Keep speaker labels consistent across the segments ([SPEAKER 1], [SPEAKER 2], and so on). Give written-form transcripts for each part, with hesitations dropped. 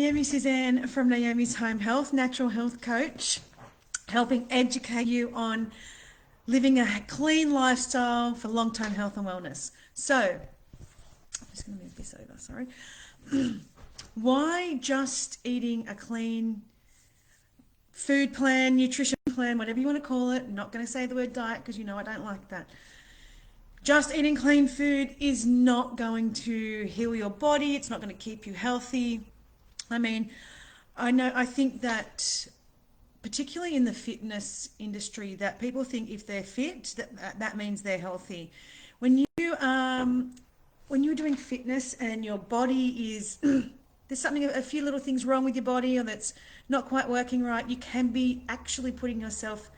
[SPEAKER 1] Naomi Suzanne from Naomi's Home Health, natural health coach, helping educate you on living a clean lifestyle for long-term health and wellness. So, I'm just going to move this over, sorry. Why just eating a clean food plan, nutrition plan, whatever you want to call it? I'm not going to say the word diet because you know I don't like that. Just eating clean food is not going to heal your body. It's not going to keep you healthy. I mean, I think that particularly in the fitness industry, that people think if they're fit, that means they're healthy. When you're doing fitness and your body is there's something, a few little things wrong with your body, or that's not quite working right, you can be actually putting yourself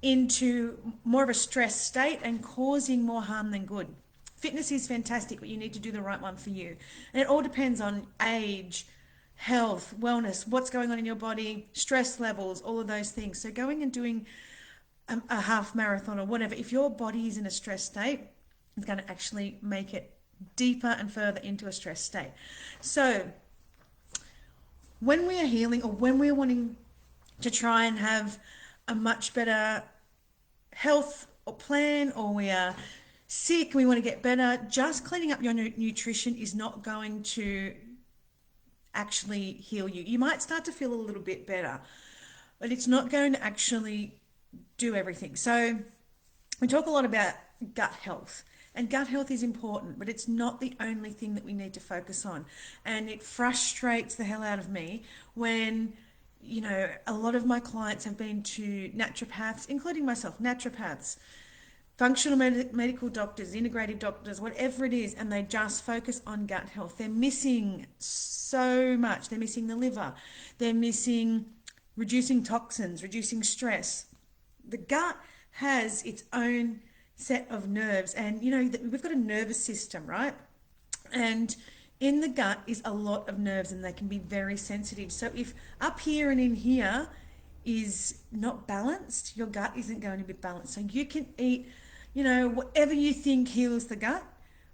[SPEAKER 1] into more of a stress state and causing more harm than good. Fitness is fantastic, but you need to do the right one for you. And it all depends on age, health, wellness, what's going on in your body, stress levels, all of those things. So going and doing a half marathon or whatever, if your body is in a stress state, it's going to actually make it deeper and further into a stress state. So when we are healing, or when we're wanting to try and have a much better health or plan, or we are sick, we want to get better, just cleaning up your nutrition is not going to actually heal you. You might start to feel a little bit better, but it's not going to actually do everything. So we talk a lot about gut health, and gut health is important, but it's not the only thing that we need to focus on. And it frustrates the hell out of me when a lot of my clients have been to naturopaths, including myself, naturopaths, functional medical doctors, integrative doctors, whatever it is, and they just focus on gut health. They're missing so much. They're missing the liver. They're missing reducing toxins, reducing stress. The gut has its own set of nerves, and we've got a nervous system, right? And in the gut is a lot of nerves, and they can be very sensitive. So if up here and in here is not balanced, your gut isn't going to be balanced. So you can eat, whatever you think heals the gut,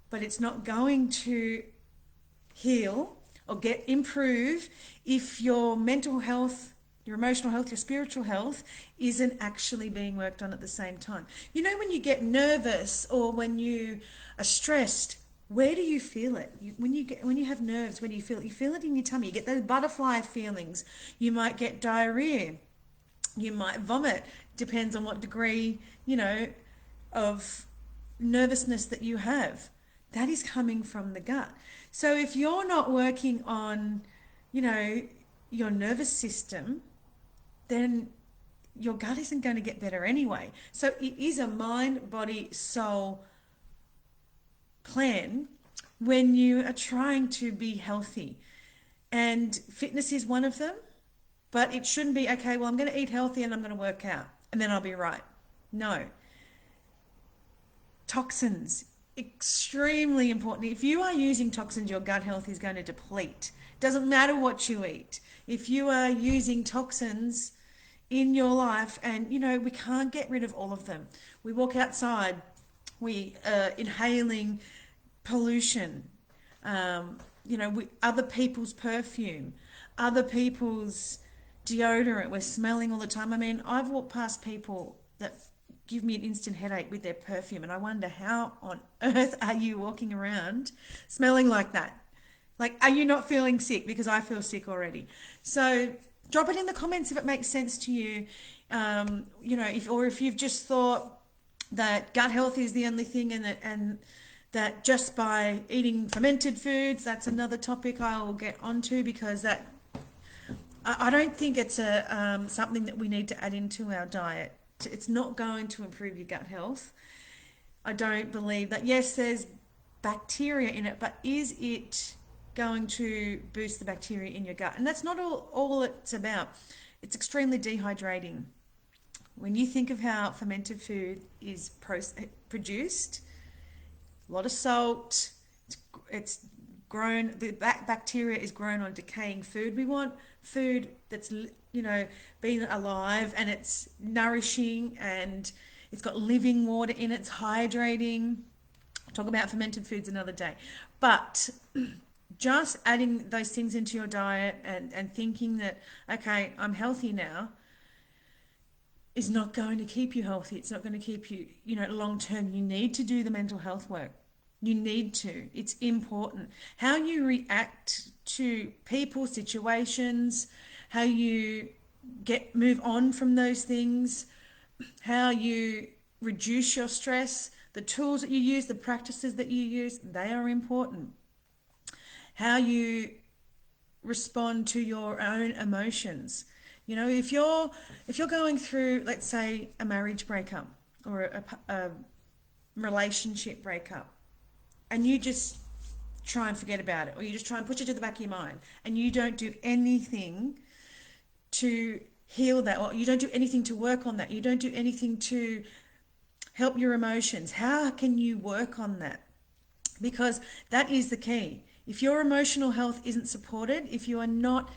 [SPEAKER 1] but it's not going to heal or improve if your mental health, your emotional health, your spiritual health isn't actually being worked on at the same time. When you get nervous or when you are stressed, where do you feel it? When you have nerves, where do you feel it? You feel it in your tummy. You get those butterfly feelings. You might get diarrhea. You might vomit. Depends on what degree, of nervousness that you have. That is coming from the gut. So if you're not working on, your nervous system, then your gut isn't going to get better anyway. So it is a mind, body, soul plan when you are trying to be healthy. And fitness is one of them, but it shouldn't be, okay, well, I'm going to eat healthy and I'm going to work out and then I'll be right. No. Toxins, extremely important. If you are using toxins, your gut health is going to deplete. Doesn't matter what you eat. If you are using toxins in your life, and we can't get rid of all of them. We walk outside, we inhaling pollution, other people's perfume, other people's deodorant. We're smelling all the time. I mean, I've walked past people that give me an instant headache with their perfume, and I wonder, how on earth are you walking around smelling like that? Like, are you not feeling sick? Because I feel sick already. So drop it in the comments if it makes sense to you. If you've just thought that gut health is the only thing, and that just by eating fermented foods, that's another topic I will get onto, because I don't think it's something that we need to add into our diet. It's not going to improve your gut health. I don't believe that. Yes, there's bacteria in it, but is it going to boost the bacteria in your gut? And that's not all it's about. It's extremely dehydrating. When you think of how fermented food is produced, a lot of salt, it's grown, the bacteria is grown on decaying food. We want food that's, being alive, and it's nourishing, and it's got living water in it, it's hydrating. I'll talk about fermented foods another day. But just adding those things into your diet and thinking that, okay, I'm healthy now, is not going to keep you healthy. It's not going to keep you, long term. You need to do the mental health work. You need to. It's important. How you react to people, situations, how you move on from those things, how you reduce your stress, the tools that you use, the practices that you use, they are important. How you respond to your own emotions. If you're going through, let's say, a marriage breakup or a relationship breakup, and you just try and forget about it, or you just try and push it to the back of your mind, and you don't do anything to heal that, or you don't do anything to work on that, you don't do anything to help your emotions, how can you work on that? Because that is the key. If your emotional health isn't supported, if you are not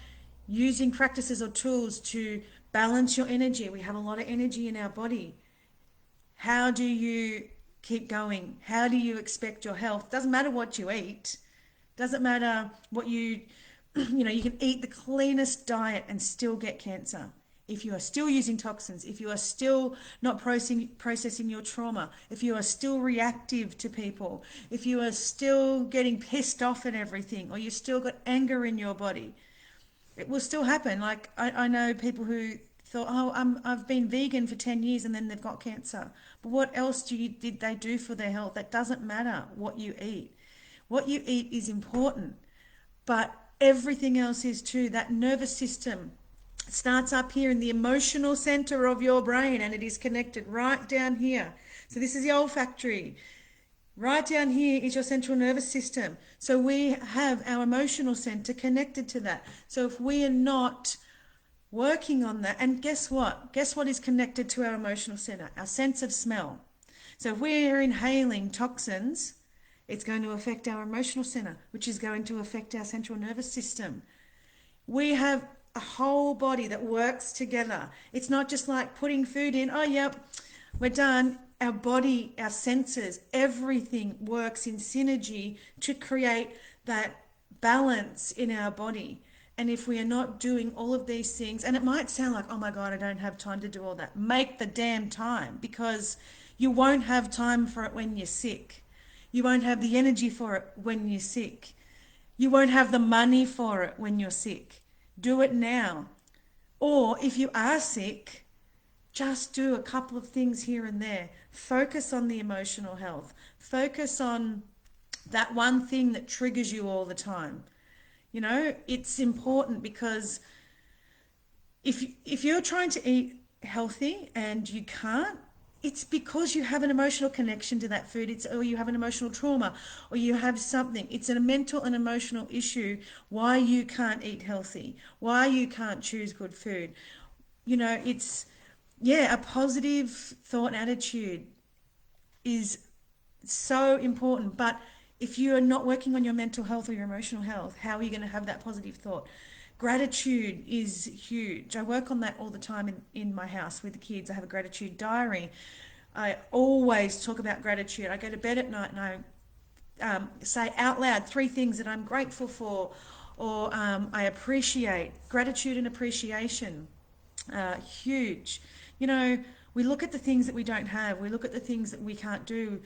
[SPEAKER 1] using practices or tools to balance your energy, we have a lot of energy in our body. How do you keep going? How do you expect your health? Doesn't matter what you eat. Doesn't matter what you can eat the cleanest diet and still get cancer. If you are still using toxins, if you are still not processing your trauma, if you are still reactive to people, if you are still getting pissed off at everything, or you've still got anger in your body, it will still happen. Like I know people who thought, oh, I've been vegan for 10 years and then they've got cancer. But what else did they do for their health? That doesn't matter what you eat. What you eat is important, but everything else is too. That nervous system starts up here in the emotional center of your brain, and it is connected right down here. So this is the olfactory. Right down here is your central nervous system. So we have our emotional center connected to that. So if we are not working on that, and guess what? Guess what is connected to our emotional center? Our sense of smell. So if we're inhaling toxins, it's going to affect our emotional center, which is going to affect our central nervous system. We have a whole body that works together. It's not just like putting food in, oh, yep, we're done. Our body, our senses, everything works in synergy to create that balance in our body. And if we are not doing all of these things, and it might sound like, oh my God, I don't have time to do all that. Make the damn time, because you won't have time for it when you're sick. You won't have the energy for it when you're sick. You won't have the money for it when you're sick. Do it now. Or if you are sick, just do a couple of things here and there. Focus on the emotional health. Focus on that one thing that triggers you all the time. It's important, because if you're trying to eat healthy and you can't, it's because you have an emotional connection to that food. Or you have an emotional trauma, or you have something. It's a mental and emotional issue why you can't eat healthy, why you can't choose good food. It's, yeah, a positive thought and attitude is so important. But if you are not working on your mental health or your emotional health, how are you going to have that positive thought? Gratitude is huge. I work on that all the time in my house with the kids. I have a gratitude diary. I always talk about gratitude. I go to bed at night and I say out loud 3 things that I'm grateful for, or I appreciate. Gratitude and appreciation, huge. We look at the things that we don't have. We look at the things that we can't do.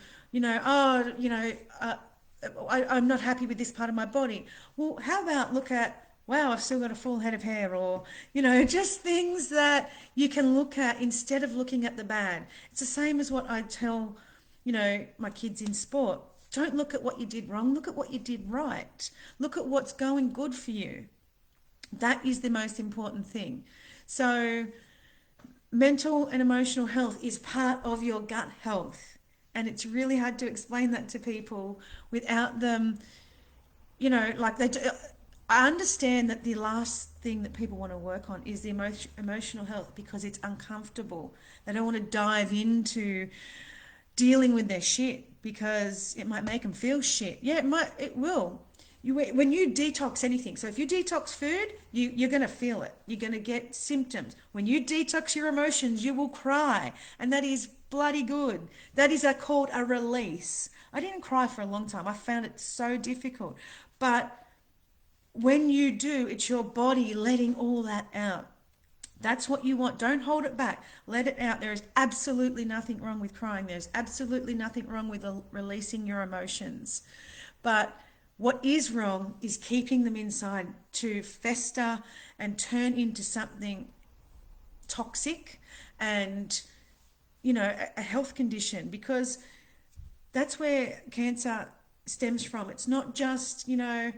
[SPEAKER 1] I'm not happy with this part of my body. Well, how about look at, wow, I've still got a full head of hair, or, just things that you can look at instead of looking at the bad. It's the same as what I tell, my kids in sport. Don't look at what you did wrong. Look at what you did right. Look at what's going good for you. That is the most important thing. So mental and emotional health is part of your gut health. And it's really hard to explain that to people without them, like they do. I understand that the last thing that people want to work on is the emotional health, because it's uncomfortable. They don't want to dive into dealing with their shit because it might make them feel shit. Yeah, it will. When you detox anything, so if you detox food, you're going to feel it. You're going to get symptoms. When you detox your emotions, you will cry. And that is bloody good. That is called a release. I didn't cry for a long time. I found it so difficult. But when you do, it's your body letting all that out. That's what you want. Don't hold it back. Let it out. There is absolutely nothing wrong with crying. There's absolutely nothing wrong with releasing your emotions. But what is wrong is keeping them inside to fester and turn into something toxic and, a health condition, because that's where cancer stems from. It's not just, it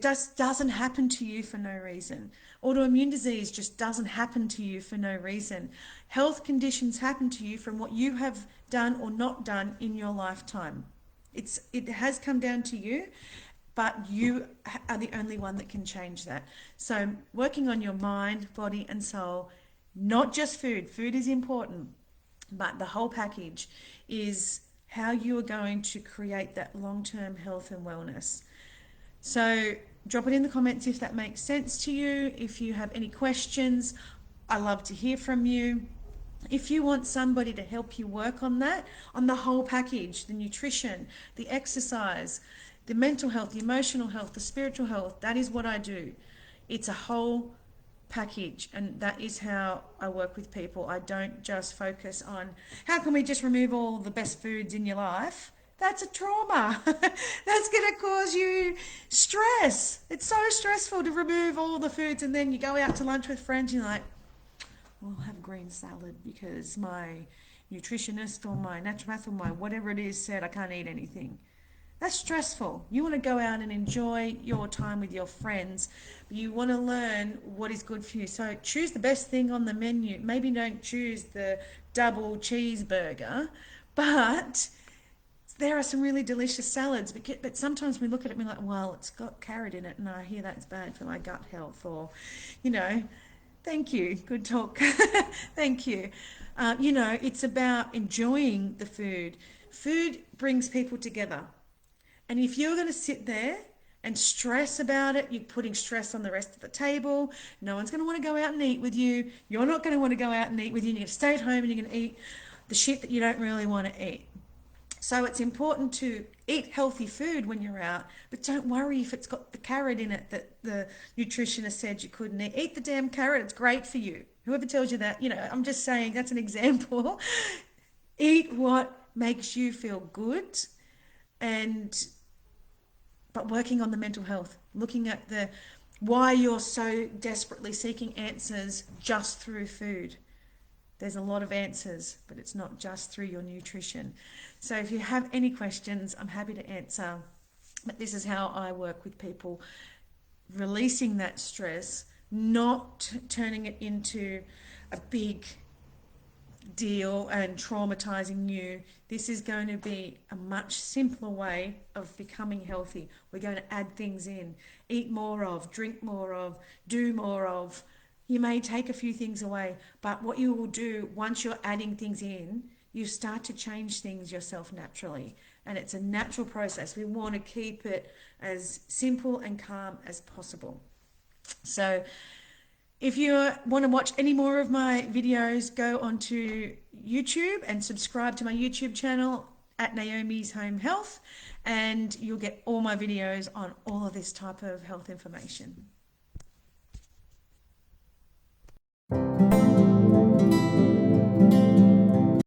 [SPEAKER 1] just doesn't happen to you for no reason. Autoimmune disease just doesn't happen to you for no reason. Health conditions happen to you from what you have done or not done in your lifetime. It has come down to you, but you are the only one that can change that. So working on your mind, body and soul, not just food. Food is important, but the whole package is how you are going to create that long-term health and wellness. So drop it in the comments if that makes sense to you. If you have any questions, I love to hear from you. If you want somebody to help you work on that, on the whole package, the nutrition, the exercise, the mental health, the emotional health, the spiritual health, that is what I do. It's a whole package, and that is how I work with people. I don't just focus on how can we just remove all the best foods in your life. That's a trauma. That's going to cause you stress. It's so stressful to remove all the foods, and then you go out to lunch with friends and you're like, well, I'll have green salad because my nutritionist or my naturopath or my whatever it is said I can't eat anything. That's stressful. You want to go out and enjoy your time with your friends. You want to learn what is good for you. So choose the best thing on the menu. Maybe don't choose the double cheeseburger, but there are some really delicious salads. But sometimes we look at it and we're like, well, it's got carrot in it and I hear that's bad for my gut health, or, thank you. Good talk. Thank you. It's about enjoying the food. Food brings people together. And if you're going to sit there and stress about it, you're putting stress on the rest of the table. No one's going to want to go out and eat with you. You're not going to want to go out and eat with you. You're going to stay at home and you're going to eat the shit that you don't really want to eat. So it's important to eat healthy food when you're out, but don't worry if it's got the carrot in it that the nutritionist said you couldn't eat. Eat the damn carrot. It's great for you. Whoever tells you that, I'm just saying that's an example. Eat what makes you feel good, but working on the mental health, looking at why you're so desperately seeking answers just through food. There's a lot of answers, but it's not just through your nutrition. So if you have any questions, I'm happy to answer. But this is how I work with people, releasing that stress, not turning it into a big deal and traumatizing you. This is going to be a much simpler way of becoming healthy. We're going to add things in, eat more of, drink more of, do more of. You may take a few things away, but what you will do once you're adding things in, you start to change things yourself naturally. And it's a natural process. We want to keep it as simple and calm as possible. So if you want to watch any more of my videos, go onto YouTube and subscribe to my YouTube channel at Naomi's Home Health, and you'll get all my videos on all of this type of health information.